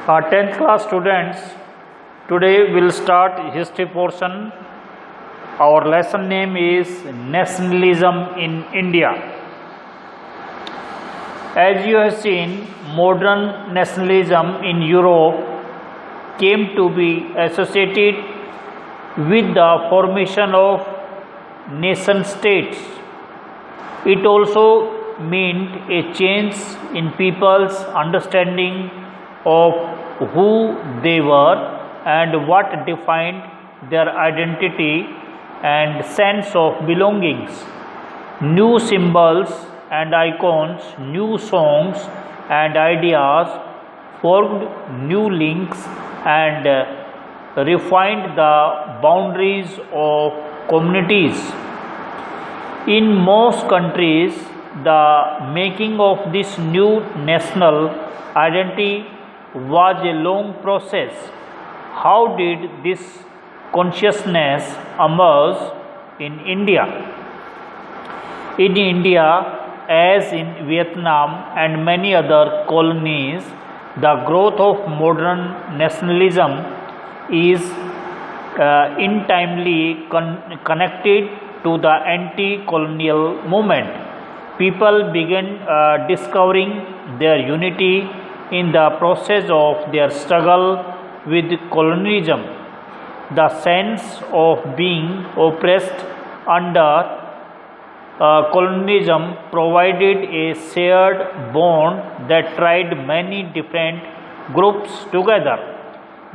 10th class students, today we'll start history portion. Our lesson name is Nationalism in India. As you have seen, modern nationalism in Europe came to be associated with the formation of nation states. It also meant a change in people's understanding of who they were and what defined their identity and sense of belongings. New symbols and icons, new songs and ideas formed new links and refined the boundaries of communities. In most countries, the making of this new national identity was a long process. How did this consciousness emerge in India? In India, as in Vietnam and many other colonies, the growth of modern nationalism is intimately connected to the anti-colonial movement. People began discovering their unity in the process of their struggle with colonialism. The sense of being oppressed under colonialism provided a shared bond that tied many different groups together,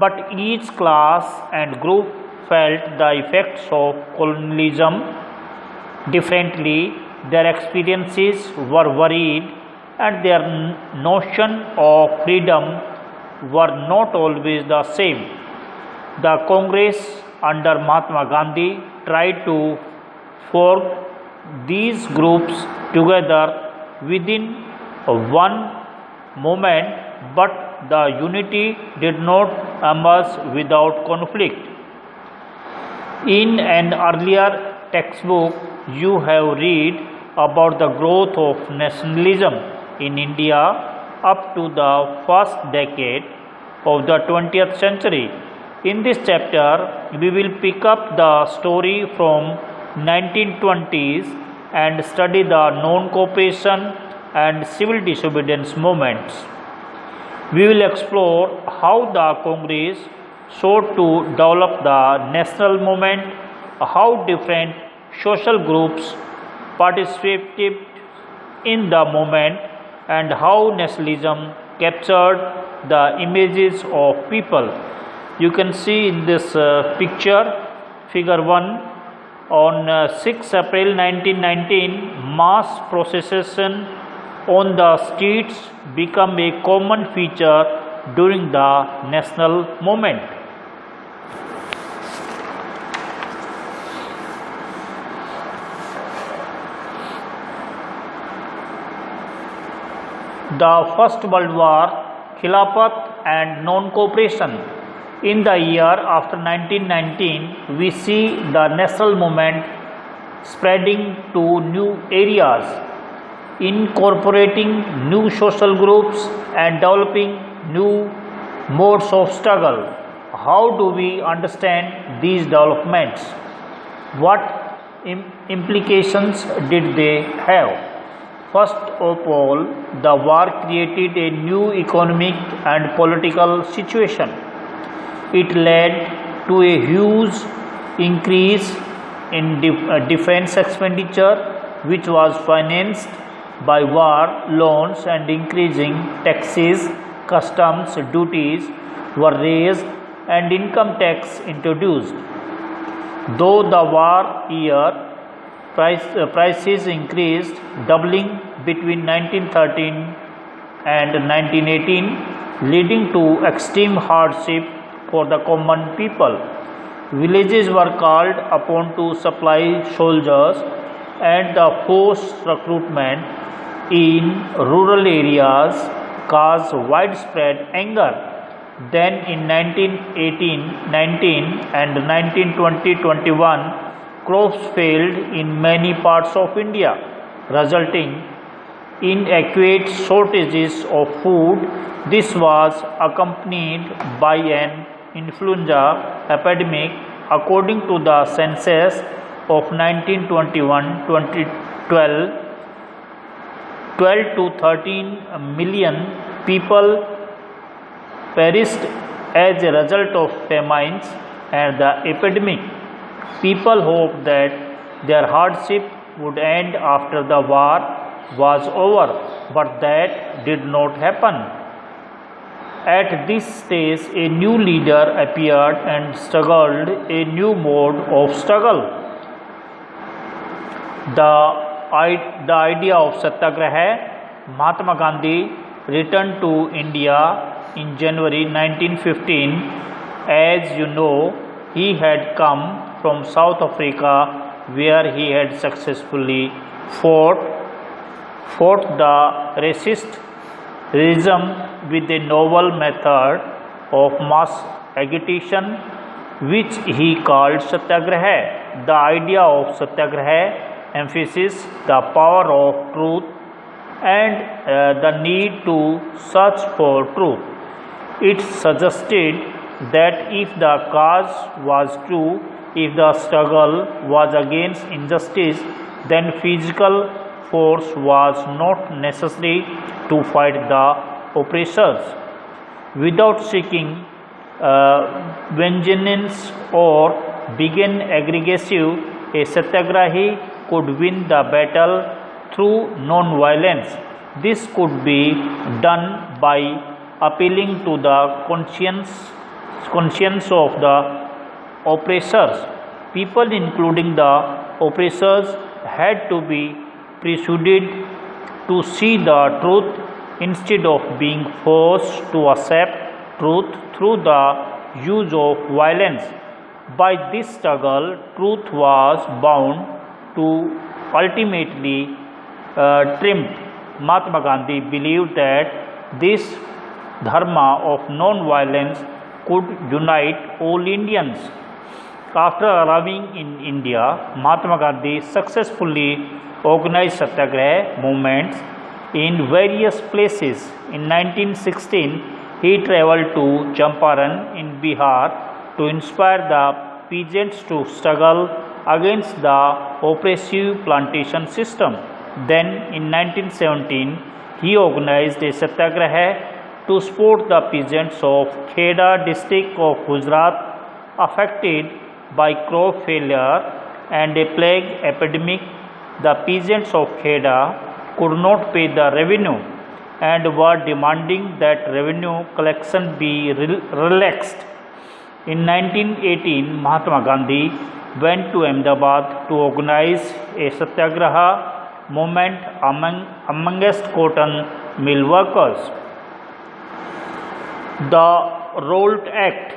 but each class and group felt the effects of colonialism differently. Their experiences were varied and their notion of freedom were not always the same. The Congress under Mahatma Gandhi tried to forge these groups together within one movement, but the unity did not emerge without conflict. In an earlier textbook, you have read about the growth of nationalism in India up to the first decade of the 20th century. In this chapter, we will pick up the story from 1920s and study the non-cooperation and civil disobedience movements. We will explore how the Congress sought to develop the national movement, how different social groups participated in the movement, and how nationalism captured the images of people. You can see in this picture, figure 1, on 6 April 1919, mass procession on the streets became a common feature during the national movement. The First World War, Khilafat and non-cooperation. In the year after 1919, we see the national movement spreading to new areas, incorporating new social groups and developing new modes of struggle. How do we understand these developments? What implications did they have? First of all, the war created a new economic and political situation. It led to a huge increase in defense expenditure, which was financed by war loans, and increasing taxes, customs duties were raised and income tax introduced. Though the war year prices increased, doubling between 1913 and 1918, leading to extreme hardship for the common people. Villages were called upon to supply soldiers, and the forced recruitment in rural areas caused widespread anger. Then in 1918-19 and 1920-21, crops failed in many parts of India, resulting inadequate shortages of food. This was accompanied by an influenza epidemic. According to the census of 1921-2012, 12 to 13 million people perished as a result of famines and the epidemic. People hoped that their hardship would end after the war was over, but that did not happen. At this stage, a new leader appeared and struggled a new mode of struggle. The idea of Satyagraha. Mahatma Gandhi returned to India in January 1915. As you know, he had come from South Africa, where he had successfully fought the racist regime with a novel method of mass agitation, which he called Satyagraha. The idea of Satyagraha emphasizes the power of truth and the need to search for truth. It suggested that if the cause was true, if the struggle was against injustice, then physical force was not necessary to fight the oppressors. Without seeking vengeance or begin aggressive, a satyagrahi could win the battle through non-violence. This could be done by appealing to the conscience of the oppressors. People, including the oppressors, had to be persuaded to see the truth instead of being forced to accept truth through the use of violence. By this struggle, truth was bound to ultimately triumph. Mahatma Gandhi believed that this dharma of non-violence could unite all Indians. After arriving in India, Mahatma Gandhi successfully organized satyagraha movements in various places. In 1916, he traveled to Champaran in Bihar to inspire the peasants to struggle against the oppressive plantation system. Then, in 1917, he organized a satyagraha to support the peasants of Kheda district of Gujarat affected by crop failure and a plague epidemic. The peasants of Kheda could not pay the revenue and were demanding that revenue collection be relaxed. In 1918, Mahatma Gandhi went to Ahmedabad to organize a satyagraha movement amongst cotton mill workers. The Revolt Act,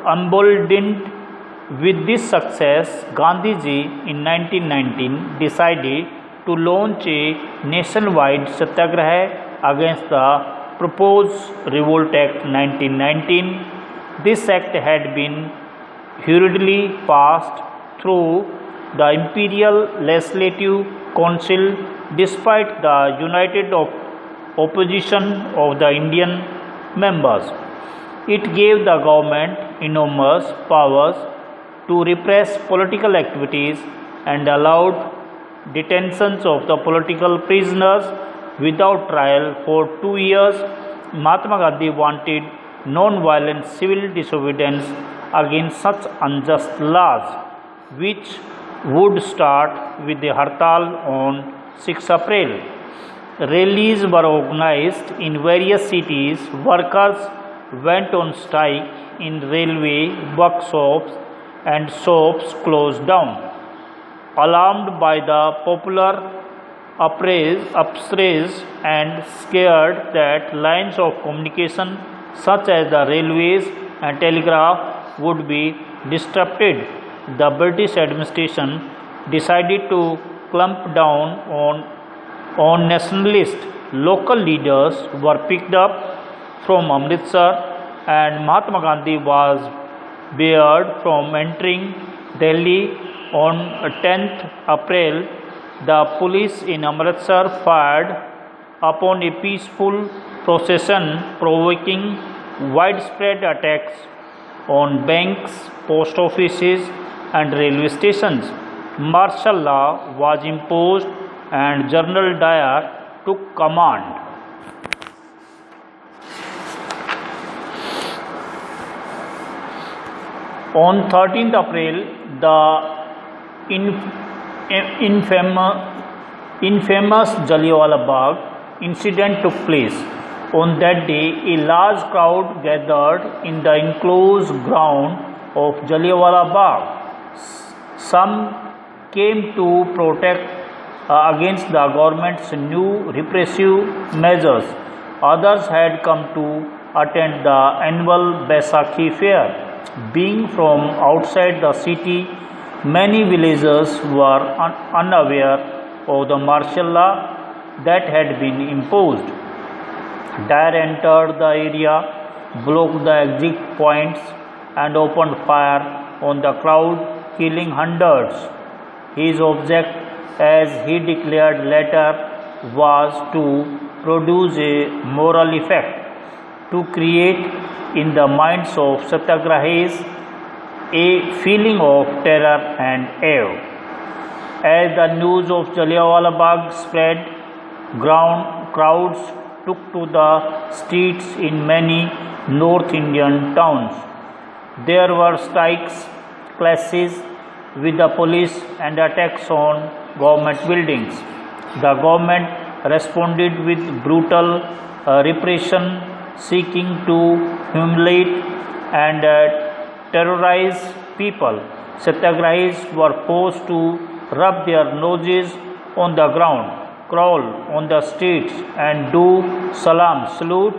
emboldened with this success, Gandhiji in 1919 decided to launch a nationwide satyagraha against the proposed Revolt Act 1919. This act had been hurriedly passed through the Imperial Legislative Council despite the united opposition of the Indian members. It gave the government enormous powers to repress political activities and allowed detentions of the political prisoners without trial for 2 years. Mahatma Gandhi wanted non-violent civil disobedience against such unjust laws, which would start with the Hartal on 6 April. Rallies were organized in various cities. Workers went on strike in railway workshops and shops closed down. Alarmed by the popular upsurge and scared that lines of communication such as the railways and telegraph would be disrupted, the British administration decided to clamp down on nationalists. Local leaders were picked up from Amritsar, and Mahatma Gandhi was barred from entering Delhi on 10th April The police in Amritsar fired upon a peaceful procession, provoking widespread attacks on banks, post offices, and railway stations. Martial law was imposed and General Dyer took command. On 13th April, the infamous Jallianwala Bagh incident took place. On that day, a large crowd gathered in the enclosed ground of Jallianwala Bagh. Some came to protest against the government's new repressive measures. Others had come to attend the annual Baisakhi fair. Being from outside the city, many villagers were unaware of the martial law that had been imposed. Dyer entered the area, blocked the exit points, and opened fire on the crowd, killing hundreds. His object, as he declared later, was to produce a moral effect, to create in the minds of Satyagrahis a feeling of terror and awe. As the news of Jallianwala Bagh spread, crowds took to the streets in many North Indian towns. There were strikes, clashes with the police, and attacks on government buildings. The government responded with brutal repression, seeking to humiliate and terrorize people. Satyagrahis were forced to rub their noses on the ground, crawl on the streets, and do salute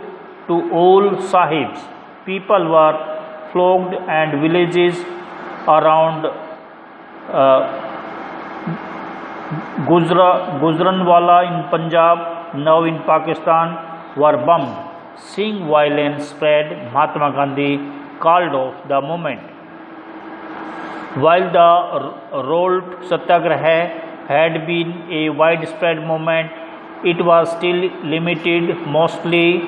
to all sahibs. People were flogged, and villages around Gujranwala in Punjab, now in Pakistan, were bombed. Seeing violence spread, Mahatma Gandhi called off the movement. While the Rolt Satyagraha had been a widespread movement, it was still limited mostly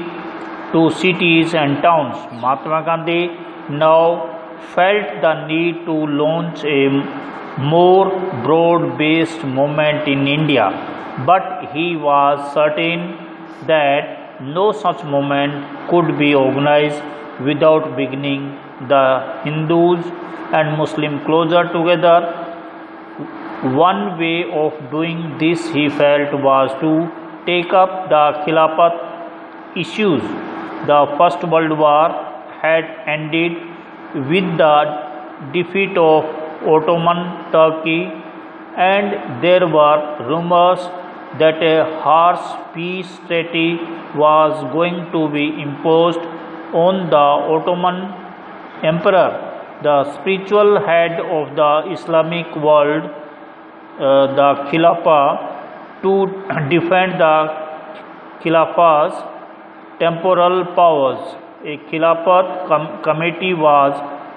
to cities and towns. Mahatma Gandhi now felt the need to launch a more broad-based movement in India, but he was certain that no such movement could be organized without bringing the Hindus and Muslims closer together. One way of doing this, he felt, was to take up the Khilafat issues. The First World War had ended with the defeat of Ottoman Turkey, and there were rumors that a harsh peace treaty was going to be imposed on the Ottoman Emperor. The spiritual head of the Islamic world, the Khilafah, to defend the Khilafah's temporal powers. A Khilafat committee was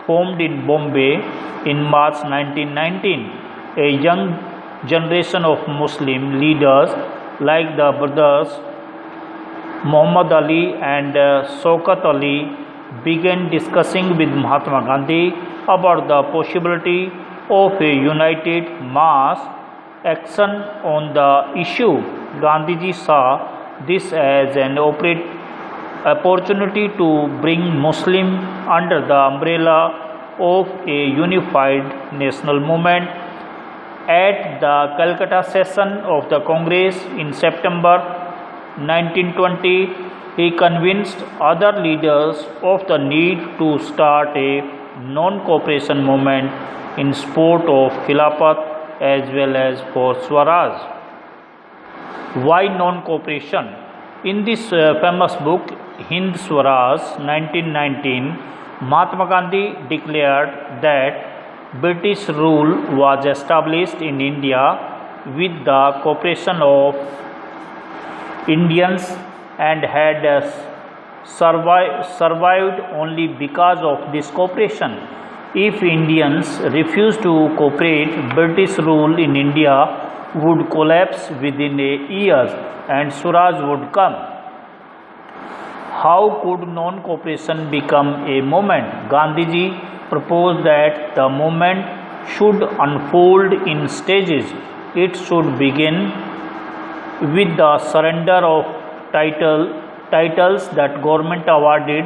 formed in Bombay in March 1919. A young generation of Muslim leaders like the brothers Muhammad Ali and Shaukat Ali began discussing with Mahatma Gandhi about the possibility of a united mass action on the issue. Gandhiji saw this as an opportunity to bring Muslims under the umbrella of a unified national movement. At the Calcutta session of the Congress in September 1920, he convinced other leaders of the need to start a non-cooperation movement in support of Khilafat as well as for Swaraj. Why non-cooperation? In this famous book, Hind Swaraj 1919, Mahatma Gandhi declared that British rule was established in India with the cooperation of Indians and had survived only because of this cooperation. If Indians refused to cooperate, British rule in India would collapse within a year and Swaraj would come. How could non-cooperation become a movement? Gandhiji proposed that the movement should unfold in stages. It should begin with the surrender of titles that government awarded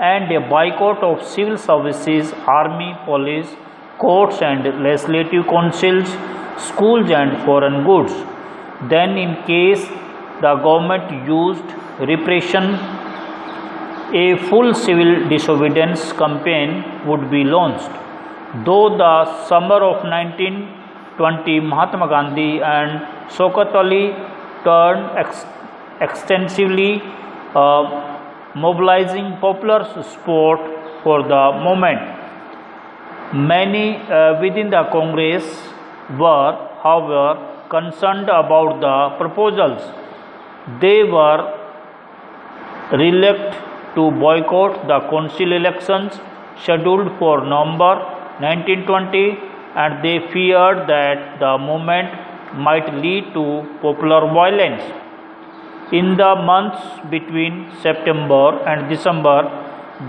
and a boycott of civil services, army, police, courts and legislative councils, schools and foreign goods. Then in case the government used repression, a full civil disobedience campaign would be launched. Though the summer of 1920, Mahatma Gandhi and Shaukat Ali turned extensively mobilizing popular support for the movement. Many within the Congress were, however, concerned about the proposals. They were reluctant to boycott the council elections scheduled for November 1920, and they feared that the movement might lead to popular violence. In the months between September and December,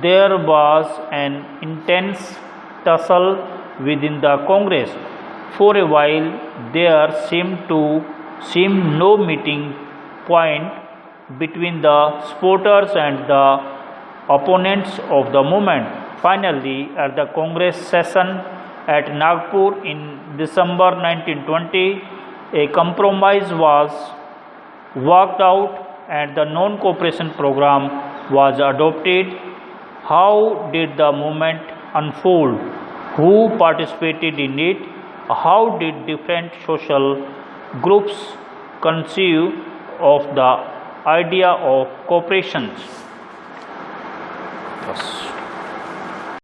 there was an intense tussle within the Congress. For a while, there seemed no meeting point between the supporters and the opponents of the movement. Finally, at the Congress session at Nagpur in December 1920, a compromise was worked out and the non-cooperation program was adopted. How did the movement unfold? Who participated in it? How did different social groups conceive of the idea of cooperation? Yes.